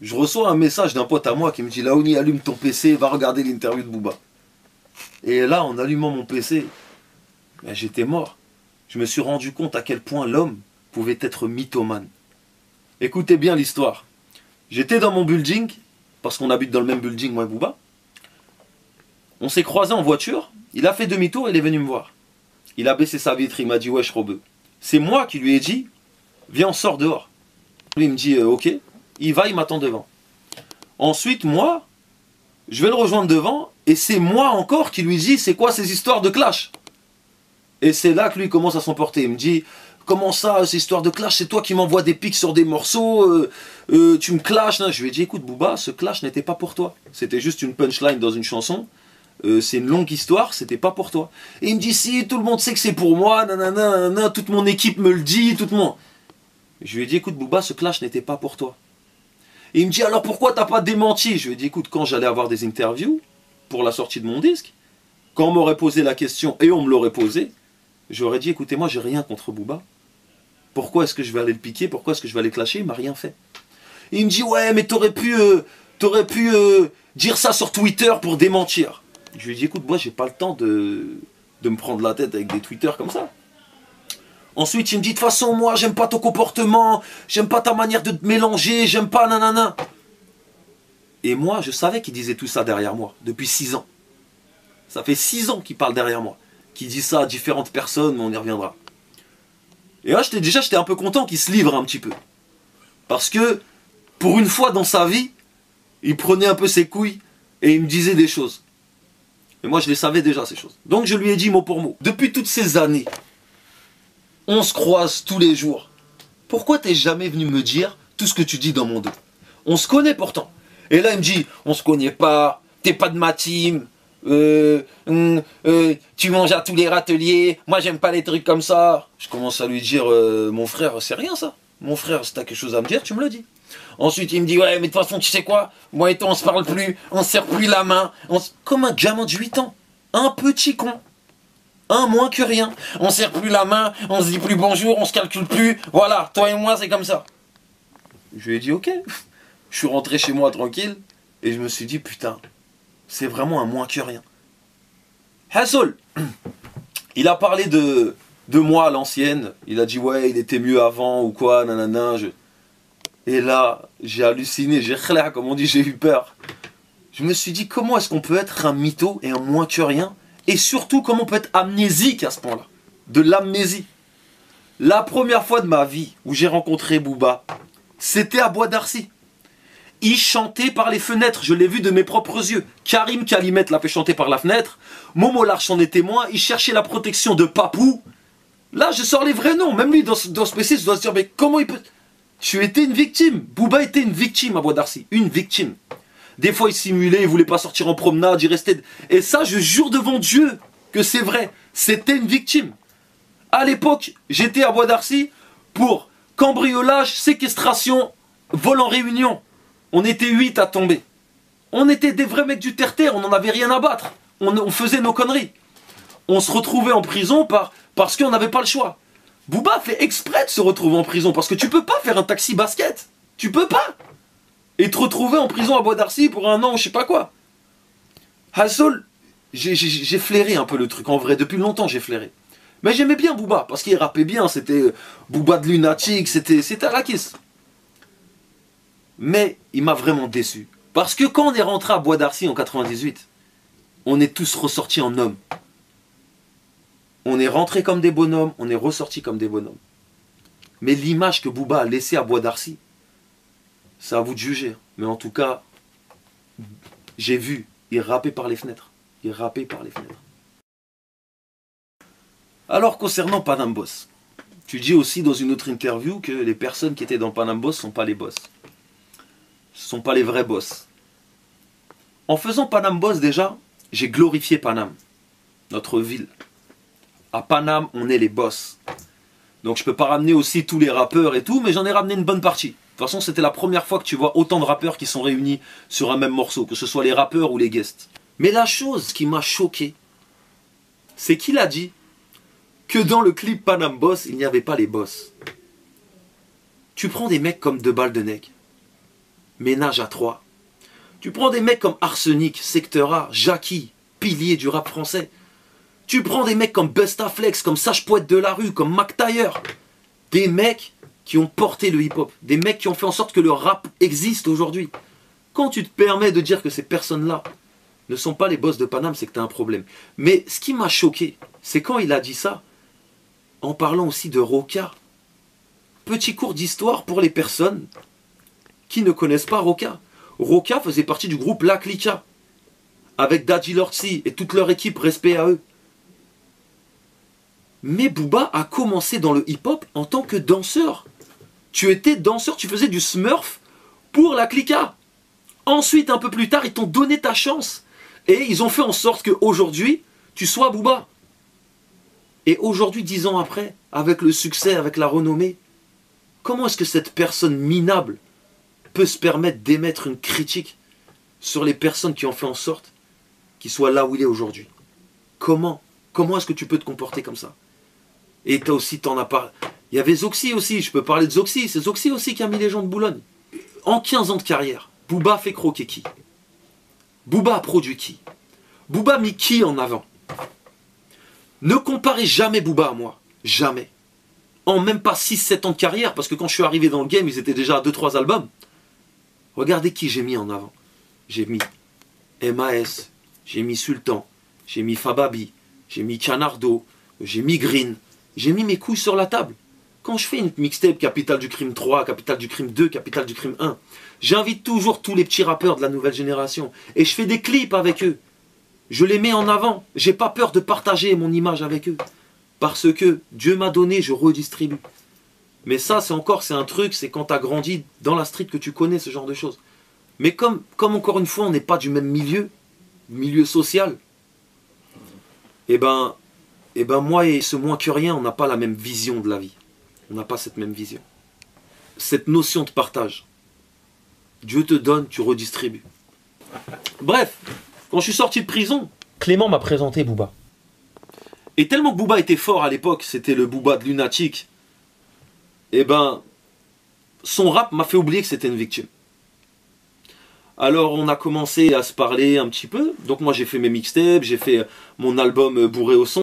je reçois un message d'un pote à moi qui me dit Laouni, allume ton PC, va regarder l'interview de Booba. Et là, en allumant mon PC, ben, j'étais mort. Je me suis rendu compte à quel point l'homme pouvait être mythomane. Écoutez bien l'histoire. J'étais dans mon building, parce qu'on habite dans le même building, moi et Booba. On s'est croisés en voiture, il a fait demi-tour, il est venu me voir. Il a baissé sa vitre, il m'a dit « Wesh Robeux ». C'est moi qui lui ai dit « Viens, on sort dehors ». Lui il me dit « Ok ». Il va, il m'attend devant. Ensuite, moi, je vais le rejoindre devant, et c'est moi encore qui lui dis « C'est quoi ces histoires de clash ?» Et c'est là que lui commence à s'emporter. Il me dit « Comment ça, ces histoires de clash? C'est toi qui m'envoies des pics sur des morceaux, tu me clashes. » Je lui ai dit « Écoute Booba, ce clash n'était pas pour toi. C'était juste une punchline dans une chanson. C'est une longue histoire, c'était pas pour toi. » Et il me dit « Si, tout le monde sait que c'est pour moi, nanana, nanana, toute mon équipe me le dit, tout le monde. » Je lui ai dit « Écoute Booba, ce clash n'était pas pour toi. » Et il me dit « Alors pourquoi t'as pas démenti ?» Je lui ai dit « Écoute, quand j'allais avoir des interviews pour la sortie de mon disque, quand on m'aurait posé la question, et on me l'aurait posé, j'aurais dit « Écoutez, moi j'ai rien contre Booba. Pourquoi est-ce que je vais aller le piquer? Pourquoi est-ce que je vais aller clasher? Il m'a rien fait. » Et il me dit « Ouais, mais t'aurais pu dire ça sur Twitter pour démentir. » Je lui ai dit « Écoute, moi j'ai pas le temps de me prendre la tête avec des Twitter comme ça. » Ensuite il me dit « De toute façon, moi j'aime pas ton comportement, j'aime pas ta manière de te mélanger, j'aime pas nanana. » Et moi je savais qu'il disait tout ça derrière moi, depuis 6 ans. Ça fait 6 ans qu'il parle derrière moi, qu'il dit ça à différentes personnes, mais on y reviendra. Et là j'étais un peu content qu'il se livre un petit peu. Parce que, pour une fois dans sa vie, il prenait un peu ses couilles et il me disait des choses. Et moi je les savais déjà ces choses. Donc je lui ai dit mot pour mot. Depuis toutes ces années, on se croise tous les jours. Pourquoi t'es jamais venu me dire tout ce que tu dis dans mon dos? On se connaît pourtant. Et là il me dit, on se connaît pas, t'es pas de ma team, tu manges à tous les râteliers, moi j'aime pas les trucs comme ça. Je commence à lui dire, mon frère, c'est rien ça. Mon frère, si t'as quelque chose à me dire, tu me le dis. Ensuite il me dit, ouais mais de toute façon tu sais quoi, moi et toi on se parle plus, on se serre plus la main, comme un gamin de 8 ans, un petit con. Un moins que rien. On serre plus la main, on se dit plus bonjour, on se calcule plus. Voilà, toi et moi, c'est comme ça. Je lui ai dit, ok. Je suis rentré chez moi tranquille. Et je me suis dit, putain, c'est vraiment un moins que rien. Hassol, il a parlé de moi à l'ancienne. Il a dit, ouais, il était mieux avant ou quoi, nanana. Et là, j'ai halluciné, j'ai khla, comme on dit, j'ai eu peur. Je me suis dit, comment est-ce qu'on peut être un mytho et un moins que rien? Et surtout, comment on peut être amnésique à ce point-là? De l'amnésie. La première fois de ma vie où j'ai rencontré Booba, c'était à Bois d'Arcy. Il chantait par les fenêtres, je l'ai vu de mes propres yeux. Karim Kalimet l'a fait chanter par la fenêtre. Momo Larch en est témoin, il cherchait la protection de Papou. Là, je sors les vrais noms. Même lui, dans ce PC, je dois se dire, mais comment il peut... Tu étais une victime. Booba était une victime à Bois d'Arcy. Une victime. Des fois, il simulait, il voulait pas sortir en promenade, il restait... Et ça, je jure devant Dieu que c'est vrai. C'était une victime. À l'époque, j'étais à Bois d'Arcy pour cambriolage, séquestration, vol en réunion. On était 8 à tomber. On était des vrais mecs du terre-terre, on n'en avait rien à battre. On faisait nos conneries. On se retrouvait en prison parce qu'on n'avait pas le choix. Booba fait exprès de se retrouver en prison parce que tu peux pas faire un taxi basket. Tu peux pas. Et te retrouver en prison à Bois d'Arcy pour 1 an ou je sais pas quoi. Hassol, j'ai flairé un peu le truc, en vrai, depuis longtemps j'ai flairé. Mais j'aimais bien Booba, parce qu'il rappait bien, c'était Booba de lunatique, c'était à la kiss. Mais il m'a vraiment déçu. Parce que quand on est rentré à Bois d'Arcy en 98, on est tous ressortis en hommes. On est rentrés comme des bonhommes, on est ressortis comme des bonhommes. Mais l'image que Booba a laissée à Bois d'Arcy, c'est à vous de juger. Mais en tout cas, j'ai vu, il rappait par les fenêtres. Il rappait par les fenêtres. Alors concernant Panam Boss, tu dis aussi dans une autre interview que les personnes qui étaient dans Panam Boss ne sont pas les boss. Ce ne sont pas les vrais boss. En faisant Panam Boss déjà, j'ai glorifié Panam, notre ville. À Panam, on est les boss. Donc je peux pas ramener aussi tous les rappeurs et tout, mais j'en ai ramené une bonne partie. De toute façon, c'était la première fois que tu vois autant de rappeurs qui sont réunis sur un même morceau, que ce soit les rappeurs ou les guests. Mais la chose qui m'a choqué, c'est qu'il a dit que dans le clip Panam Boss, il n'y avait pas les boss. Tu prends des mecs comme 2 Balles de Nec. ménage à trois. Tu prends des mecs comme Arsenic, Secteur A, Jackie, pilier du rap français. Tu prends des mecs comme Bustaflex, comme Sage Poète de la rue, comme Mac Taylor. Des mecs qui ont porté le hip-hop. Des mecs qui ont fait en sorte que le rap existe aujourd'hui. Quand tu te permets de dire que ces personnes-là ne sont pas les boss de Paname, c'est que tu as un problème. Mais ce qui m'a choqué, c'est quand il a dit ça, en parlant aussi de Roca. Petit cours d'histoire pour les personnes qui ne connaissent pas Roca. Roca faisait partie du groupe La Clica, avec Daddy Lortzi et toute leur équipe, respect à eux. Mais Booba a commencé dans le hip-hop en tant que danseur. Tu étais danseur, tu faisais du smurf pour La Clica. Ensuite, un peu plus tard, ils t'ont donné ta chance. Et ils ont fait en sorte qu'aujourd'hui, tu sois Booba. Et aujourd'hui, 10 ans après, avec le succès, avec la renommée, comment est-ce que cette personne minable peut se permettre d'émettre une critique sur les personnes qui ont fait en sorte qu'il soit là où il est aujourd'hui? Comment est-ce que tu peux te comporter comme ça? Et t'as aussi, t'en as pas. Il y avait Zoxy aussi, je peux parler de Zoxy. C'est Zoxy aussi qui a mis les gens de Boulogne. En 15 ans de carrière, Booba a fait croquer qui? Booba a produit qui? Booba a mis qui en avant? Ne comparez jamais Booba à moi. Jamais. En même pas 6-7 ans de carrière, parce que quand je suis arrivé dans le game, ils étaient déjà à 2-3 albums. Regardez qui j'ai mis en avant. J'ai mis MAS, j'ai mis Sultan, j'ai mis Fababi, j'ai mis Canardo, j'ai mis Green. J'ai mis mes couilles sur la table. Quand je fais une mixtape Capital du Crime 3, Capital du Crime 2, Capital du Crime 1, j'invite toujours tous les petits rappeurs de la nouvelle génération. Et je fais des clips avec eux. Je les mets en avant. J'ai pas peur de partager mon image avec eux. Parce que Dieu m'a donné, je redistribue. Mais ça, c'est un truc, c'est quand tu as grandi dans la street que tu connais ce genre de choses. Mais comme encore une fois, on n'est pas du même milieu social, et ben moi et ce moins que rien, on n'a pas la même vision de la vie. On n'a pas cette même vision. Cette notion de partage. Dieu te donne, tu redistribues. Bref, quand je suis sorti de prison, Clément m'a présenté Booba. Et tellement que Booba était fort à l'époque, c'était le Booba de Lunatic, et ben, son rap m'a fait oublier que c'était une victime. Alors on a commencé à se parler un petit peu, donc moi j'ai fait mes mixtapes, j'ai fait mon album Bourré au son.